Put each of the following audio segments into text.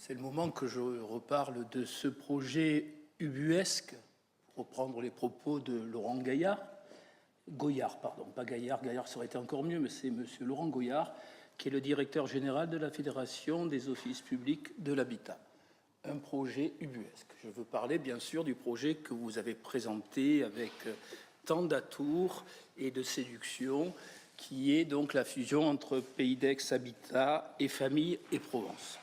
C'est le moment que je reparle de ce projet ubuesque, pour reprendre les propos de Laurent Goyard, pas Gaillard, Gaillard ça aurait été encore mieux, mais c'est monsieur Laurent Goyard, qui est le directeur général de la Fédération des offices publics de l'habitat. Un projet ubuesque. Je veux parler bien sûr du projet que vous avez présenté avec tant d'atours et de séduction, qui est donc la fusion entre Pays d'Aix Habitat et Famille et Provence.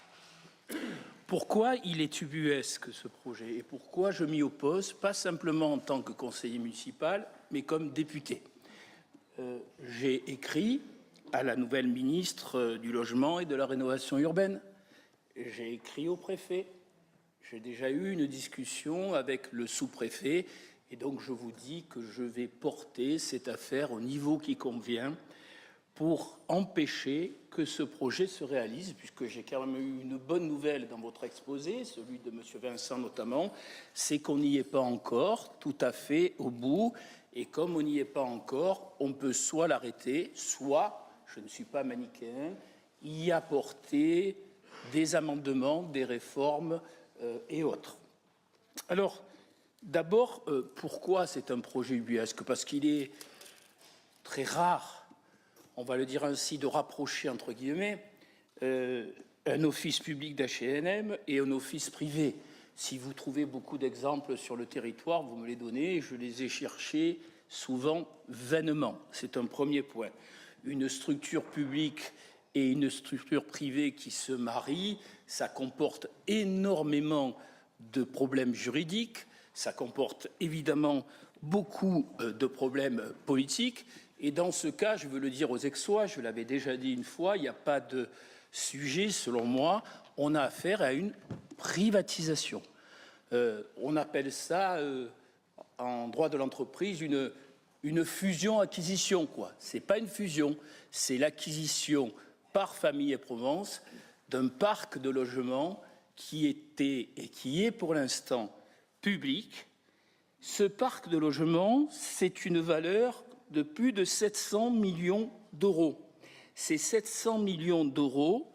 Pourquoi il est ubuesque ce projet et pourquoi je m'y oppose, pas simplement en tant que conseiller municipal, mais comme député. J'ai écrit à la nouvelle ministre du Logement et de la Rénovation urbaine. J'ai écrit au préfet. J'ai déjà eu une discussion avec le sous-préfet et donc je vous dis que je vais porter cette affaire au niveau qui convient pour empêcher que ce projet se réalise, puisque j'ai quand même eu une bonne nouvelle dans votre exposé, celui de M. Vincent notamment, c'est qu'on n'y est pas encore tout à fait au bout, et comme on n'y est pas encore, on peut soit l'arrêter, soit, je ne suis pas manichéen, y apporter des amendements, des réformes et autres. Alors, d'abord, pourquoi c'est un projet ubuesque? Parce qu'il est très rare, on va le dire ainsi, de rapprocher, entre guillemets, un office public d'HLM et un office privé. Si vous trouvez beaucoup d'exemples sur le territoire, vous me les donnez, je les ai cherchés souvent vainement. C'est un premier point. Une structure publique et une structure privée qui se marient, ça comporte énormément de problèmes juridiques, ça comporte évidemment beaucoup de problèmes politiques. Et dans ce cas, je veux le dire aux Aixois, je l'avais déjà dit une fois, il n'y a pas de sujet, selon moi, on a affaire à une privatisation. On appelle ça, en droit de l'entreprise, une fusion-acquisition, quoi. Ce n'est pas une fusion, c'est l'acquisition par Famille et Provence d'un parc de logements qui était et qui est pour l'instant public. Ce parc de logements, c'est une valeur de plus de 700 millions d'euros. Ces 700 millions d'euros,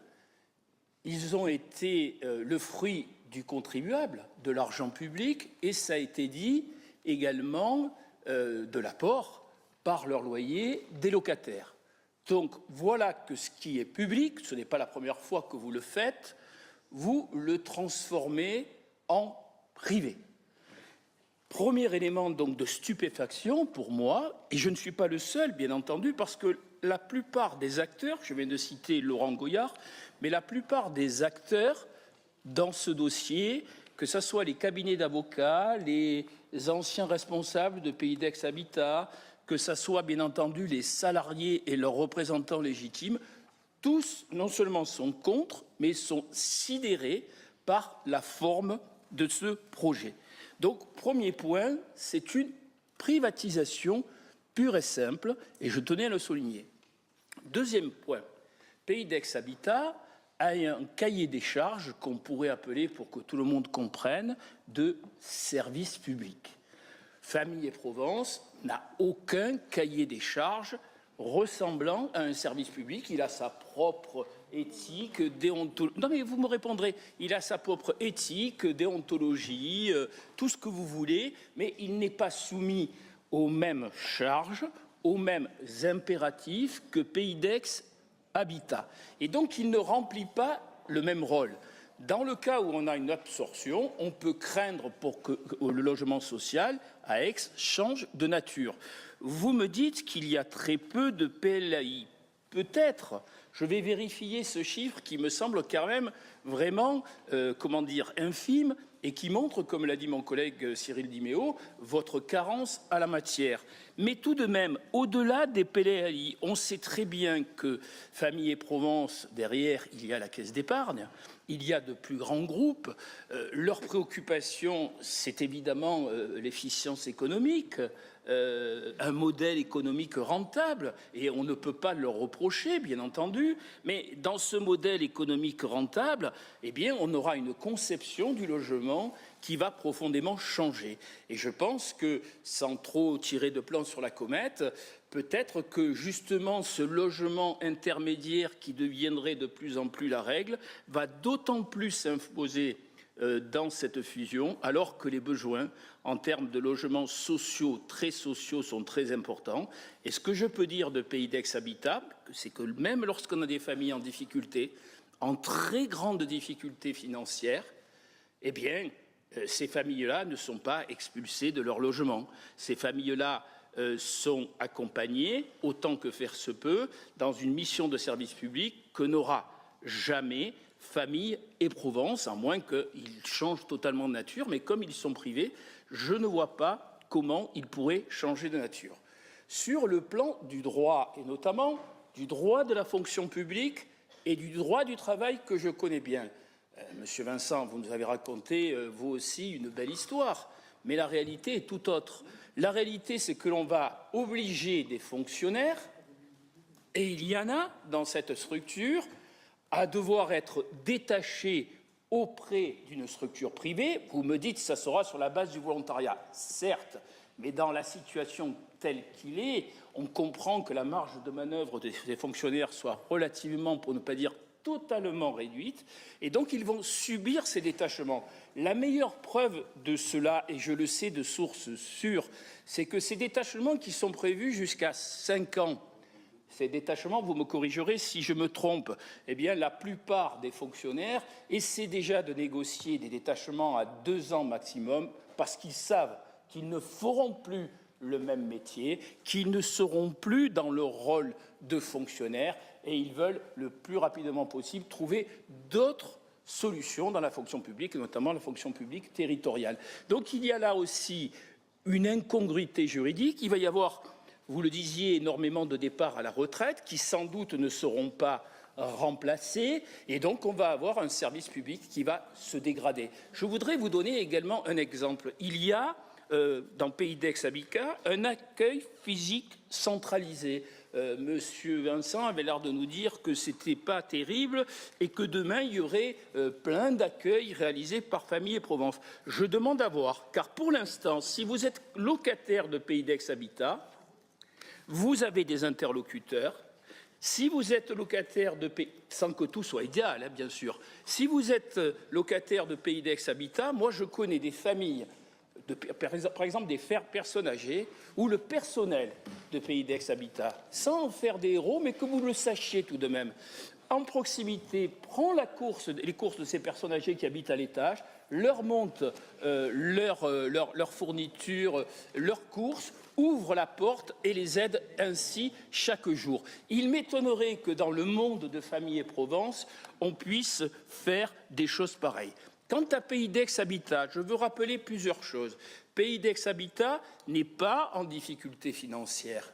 ils ont été le fruit du contribuable, de l'argent public, et ça a été dit également de l'apport par leur loyer des locataires. Donc voilà que ce qui est public, ce n'est pas la première fois que vous le faites, vous le transformez en privé. Premier élément donc de stupéfaction pour moi, et je ne suis pas le seul bien entendu, parce que la plupart des acteurs, je viens de citer Laurent Goyard, mais la plupart des acteurs dans ce dossier, que ce soit les cabinets d'avocats, les anciens responsables de Pays d'Aix Habitat, que ce soit bien entendu les salariés et leurs représentants légitimes, tous non seulement sont contre, mais sont sidérés par la forme de ce projet. Donc, premier point, c'est une privatisation pure et simple, et je tenais à le souligner. Deuxième point, Pays d'Aix Habitat a un cahier des charges qu'on pourrait appeler, pour que tout le monde comprenne, de service public. Famille et Provence n'a aucun cahier des charges ressemblant à un service public. Il a sa propre éthique, déontologie. Non mais vous me répondrez, il a sa propre éthique, déontologie, tout ce que vous voulez, mais il n'est pas soumis aux mêmes charges, aux mêmes impératifs que Pays d'Aix Habitat. Et donc il ne remplit pas le même rôle. Dans le cas où on a une absorption, on peut craindre pour que le logement social à Aix change de nature. Vous me dites qu'il y a très peu de PLAI. Peut-être, je vais vérifier ce chiffre qui me semble quand même vraiment, infime et qui montre, comme l'a dit mon collègue Cyril Diméo, votre carence à la matière. Mais tout de même, au-delà des PLAI, on sait très bien que Famille et Provence, derrière, il y a la caisse d'épargne, il y a de plus grands groupes. Leur préoccupation, c'est évidemment l'efficience économique, un modèle économique rentable, et on ne peut pas leur reprocher, bien entendu, mais dans ce modèle économique rentable, eh bien, on aura une conception du logement qui va profondément changer. Et je pense que, sans trop tirer de plan sur la comète, peut-être que justement ce logement intermédiaire qui deviendrait de plus en plus la règle va d'autant plus s'imposer dans cette fusion, alors que les besoins en termes de logements sociaux, très sociaux, sont très importants. Et ce que je peux dire de Pays d'Aix Habitat, c'est que même lorsqu'on a des familles en difficulté, en très grande difficulté financière, eh bien, ces familles-là ne sont pas expulsées de leur logement. Ces familles-là sont accompagnées, autant que faire se peut, dans une mission de service public que n'aura jamais Famille et Provence, à moins qu'ils changent totalement de nature. Mais comme ils sont privés, je ne vois pas comment ils pourraient changer de nature. Sur le plan du droit, et notamment du droit de la fonction publique et du droit du travail que je connais bien, Monsieur Vincent, vous nous avez raconté, vous aussi, une belle histoire, mais la réalité est tout autre. La réalité, c'est que l'on va obliger des fonctionnaires, et il y en a dans cette structure, à devoir être détachés auprès d'une structure privée. Vous me dites que ça sera sur la base du volontariat. Certes, mais dans la situation telle qu'il est, on comprend que la marge de manœuvre des fonctionnaires soit relativement, pour ne pas dire totalement réduite, et donc ils vont subir ces détachements. La meilleure preuve de cela, et je le sais de sources sûres, c'est que ces détachements qui sont prévus jusqu'à 5 ans, ces détachements, vous me corrigerez si je me trompe, eh bien la plupart des fonctionnaires essaient déjà de négocier des détachements à 2 ans maximum parce qu'ils savent qu'ils ne feront plus le même métier, qu'ils ne seront plus dans leur rôle de fonctionnaire et ils veulent le plus rapidement possible trouver d'autres solutions dans la fonction publique, et notamment la fonction publique territoriale. Donc il y a là aussi une incongruité juridique. Il va y avoir, vous le disiez, énormément de départs à la retraite qui sans doute ne seront pas remplacés et donc on va avoir un service public qui va se dégrader. Je voudrais vous donner également un exemple. Il y a dans Pays d'Aix Habitat un accueil physique centralisé. Monsieur Vincent avait l'air de nous dire que ce n'était pas terrible et que demain il y aurait plein d'accueils réalisés par Famille et Provence. Je demande à voir, car pour l'instant, si vous êtes locataire de Pays d'Aix Habitat, vous avez des interlocuteurs. Si vous êtes locataire de Pays, sans que tout soit idéal, hein, bien sûr, si vous êtes locataire de Pays d'Aix Habitat, moi je connais des familles, par exemple des personnes âgées, ou le personnel de Pays d'Aix Habitat, sans en faire des héros, mais que vous le sachiez tout de même, en proximité, prend les courses de ces personnes âgées qui habitent à l'étage, leur monte leurs fournitures, leurs courses, ouvre la porte et les aide ainsi chaque jour. Il m'étonnerait que dans le monde de Famille et Provence, on puisse faire des choses pareilles. Quant à Pays d'Aix Habitat, je veux rappeler plusieurs choses. Pays d'Aix Habitat n'est pas en difficulté financière.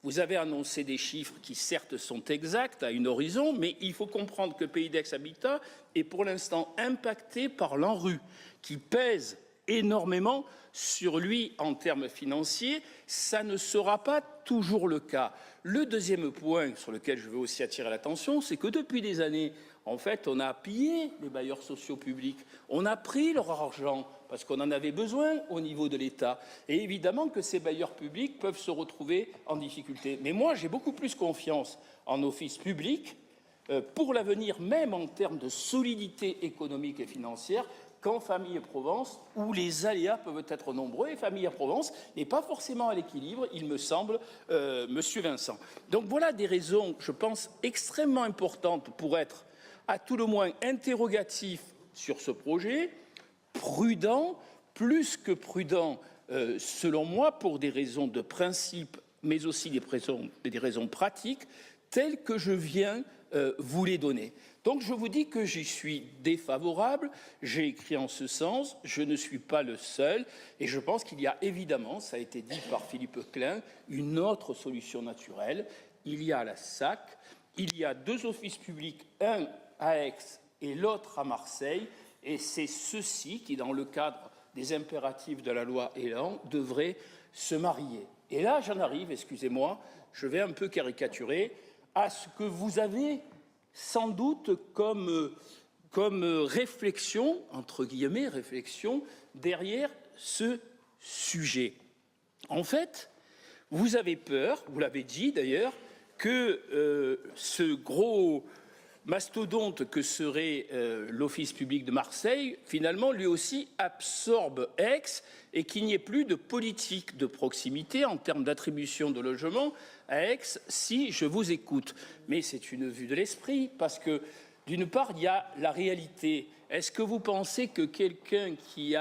Vous avez annoncé des chiffres qui, certes, sont exacts à une horizon, mais il faut comprendre que Pays d'Aix Habitat est pour l'instant impacté par l'ANRU, qui pèse énormément sur lui en termes financiers. Ça ne sera pas toujours le cas. Le deuxième point sur lequel je veux aussi attirer l'attention, c'est que depuis des années, en fait, on a pillé les bailleurs sociaux publics, on a pris leur argent parce qu'on en avait besoin au niveau de l'État. Et évidemment que ces bailleurs publics peuvent se retrouver en difficulté. Mais moi, j'ai beaucoup plus confiance en office public pour l'avenir, même en termes de solidité économique et financière, qu'en Famille et Provence, où les aléas peuvent être nombreux. Et Famille et Provence n'est pas forcément à l'équilibre, il me semble, Monsieur Vincent. Donc voilà des raisons, je pense, extrêmement importantes pour être à tout le moins interrogatif sur ce projet, prudent, plus que prudent, selon moi, pour des raisons de principe, mais aussi des raisons pratiques, telles que je viens vous les donner. Donc je vous dis que j'y suis défavorable, j'ai écrit en ce sens, je ne suis pas le seul, et je pense qu'il y a évidemment, ça a été dit par Philippe Klein, une autre solution naturelle. Il y a la SAC, il y a 2 offices publics, un à Aix et l'autre à Marseille, et c'est ceux-ci qui, dans le cadre des impératifs de la loi Elan, devraient se marier. Et là, j'en arrive, excusez-moi, je vais un peu caricaturer, à ce que vous avez sans doute comme réflexion, entre guillemets, réflexion, derrière ce sujet. En fait, vous avez peur, vous l'avez dit d'ailleurs, que ce gros mastodonte que serait l'Office public de Marseille, finalement, lui aussi absorbe Aix et qu'il n'y ait plus de politique de proximité en termes d'attribution de logements à Aix, si je vous écoute. Mais c'est une vue de l'esprit, parce que, d'une part, il y a la réalité. Est-ce que vous pensez que quelqu'un qui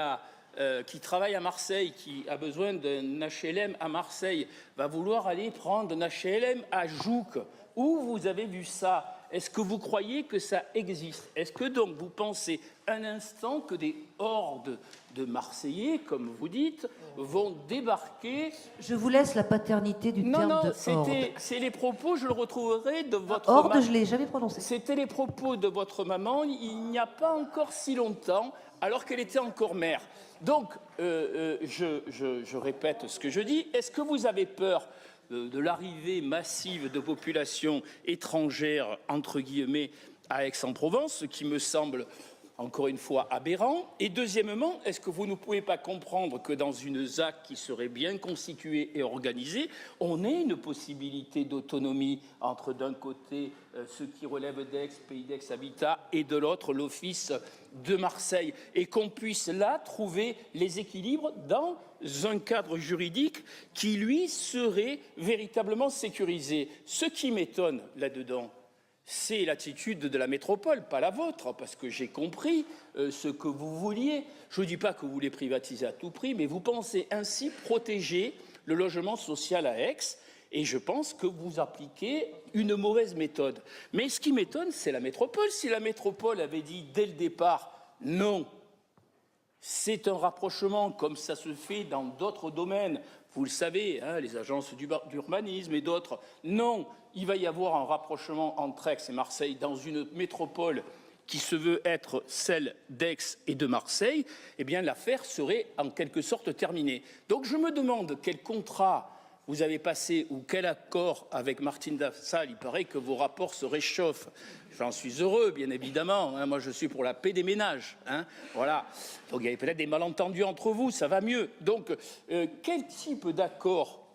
travaille à Marseille, qui a besoin d'un HLM à Marseille, va vouloir aller prendre un HLM à Jouques? Où vous avez vu ça? Est-ce que vous croyez que ça existe? Est-ce que donc vous pensez un instant que des hordes de Marseillais, comme vous dites, vont débarquer? Je vous laisse la paternité du terme de horde. C'est les propos, je le retrouverai, de votre horde, je ne l'ai jamais prononcé. C'était les propos de votre maman il n'y a pas encore si longtemps, alors qu'elle était encore mère. Donc, je répète ce que je dis. Est-ce que vous avez peur de l'arrivée massive de populations étrangères, entre guillemets, à Aix-en-Provence, ce qui me semble, encore une fois, aberrant? Et deuxièmement, est-ce que vous ne pouvez pas comprendre que dans une ZAC qui serait bien constituée et organisée, on ait une possibilité d'autonomie entre, d'un côté, ceux qui relèvent d'Aix, Pays d'Aix Habitat, et de l'autre, l'Office de Marseille, et qu'on puisse là trouver les équilibres dans un cadre juridique qui, lui, serait véritablement sécurisé. Ce qui m'étonne là-dedans, c'est l'attitude de la métropole, pas la vôtre, parce que j'ai compris ce que vous vouliez. Je ne dis pas que vous voulez privatiser à tout prix, mais vous pensez ainsi protéger le logement social à Aix, et je pense que vous appliquez une mauvaise méthode. Mais ce qui m'étonne, c'est la métropole. Si la métropole avait dit dès le départ non, c'est un rapprochement comme ça se fait dans d'autres domaines, vous le savez, hein, les agences d'urbanisme et d'autres. Non, il va y avoir un rapprochement entre Aix et Marseille dans une métropole qui se veut être celle d'Aix et de Marseille. Eh bien, l'affaire serait en quelque sorte terminée. Donc je me demande quel contrat vous avez passé ou quel accord avec Martine Dassal. Il paraît que vos rapports se réchauffent. J'en suis heureux, bien évidemment. Hein. Moi, je suis pour la paix des ménages. Hein. Voilà. Donc, il y avait peut-être des malentendus entre vous, ça va mieux. Donc, quel type d'accord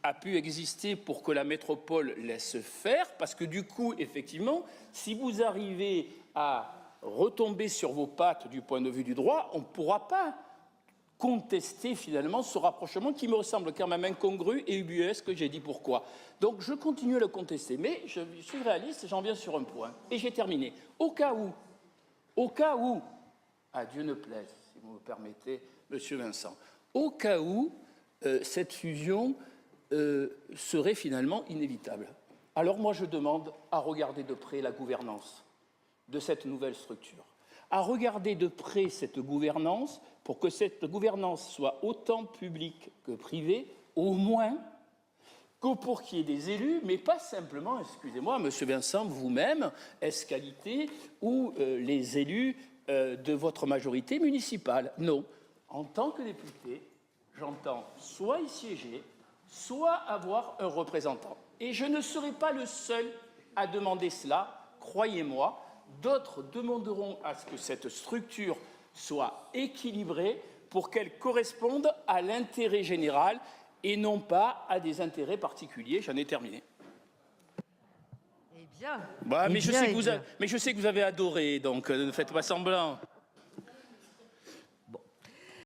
a pu exister pour que la métropole laisse faire? Parce que du coup, effectivement, si vous arrivez à retomber sur vos pattes du point de vue du droit, on ne pourra pas contester finalement ce rapprochement qui me semble quand même incongru et ubuesque, j'ai dit pourquoi. Donc je continue à le contester, mais je suis réaliste et j'en viens sur un point. Et j'ai terminé. Au cas où, à Dieu ne plaise, si vous me permettez, Monsieur Vincent, au cas où cette fusion serait finalement inévitable, alors moi je demande à regarder de près la gouvernance de cette nouvelle structure, à regarder de près cette gouvernance pour que cette gouvernance soit autant publique que privée, au moins, que pour qu'il y ait des élus, mais pas simplement, excusez-moi, Monsieur Vincent, vous-même, Escalité, ou les élus de votre majorité municipale. Non. En tant que député, j'entends soit y siéger, soit avoir un représentant. Et je ne serai pas le seul à demander cela, croyez-moi. D'autres demanderont à ce que cette structure soit équilibrée pour qu'elle corresponde à l'intérêt général et non pas à des intérêts particuliers. J'en ai terminé. Eh bien, bah, mais je sais que vous avez adoré, donc ne faites pas semblant.